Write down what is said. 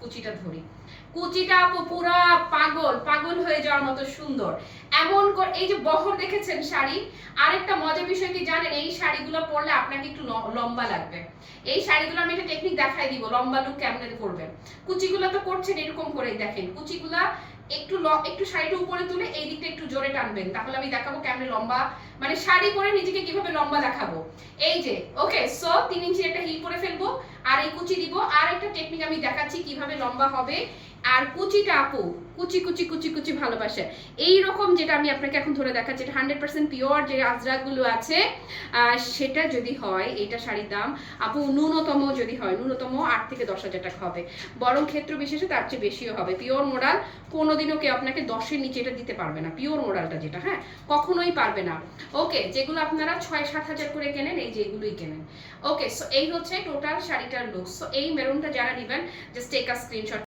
কুচিটা ধরি। কুচিটা আপু পুরা পাগল পাগল হয়ে যাওয়ার মতো সুন্দর। এমন এই যে বহর দেখেছেন শাড়ি, আরেকটা মজার বিষয় কি জানেন, এই শাড়িগুলো পরলে আপনাকে একটু লম্বা লাগবে। এই শাড়িগুলো আমি একটা টেকনিক দেখাই দিব লম্বা লুক কেমনে করবেন। কুচিগুলো তো করছেন এরকম করে, দেখেন কুচিগুলা একটু একটু শাড়িটা উপরে তুলে এই দিকটা একটু জোরে টানবেন, তাহলে আমি দেখাবো কেমনে লম্বা, মানে শাড়ি পরে নিজেকে কিভাবে লম্বা দেখাবো। এই যে ওকে, সো 3 ইঞ্চির একটা হিল পরে ফেলবো আর এই কুচি দিব। আর একটা টেকনিক আমি দেখাচ্ছি কিভাবে লম্বা হবে। আর কুচিটা আপু কুচি কুচি কুচি কুচি ভালোবাসে এই রকম, যেটা আমি আপনাকে এখন ধরে দেখাচ্ছি, এটা 100% পিওর যে আজরাকগুলো আছে সেটা যদি হয়, এটা শাড়ির দাম আপু ন্যূনতম যদি হয় ন্যূনতম 8 থেকে 10,000 টাকা হবে, বরং ক্ষেত্র বিশেষে তার চেয়ে বেশিও হবে। পিওর মোডাল কোনোদিনও কেউ আপনাকে 10-এর নিচে এটা দিতে পারবে না, পিওর মোডালটা যেটা, হ্যাঁ কখনোই পারবে না। ওকে, যেগুলো আপনারা 6-7 হাজার করে কেনেন এই যে এগুলোই কেনেন। ওকে, সো এই হচ্ছে টোটাল শাড়িটার লুক। সো এই মেরুনটা যারা নেবেন জাস্ট টেক আ স্ক্রিনশট।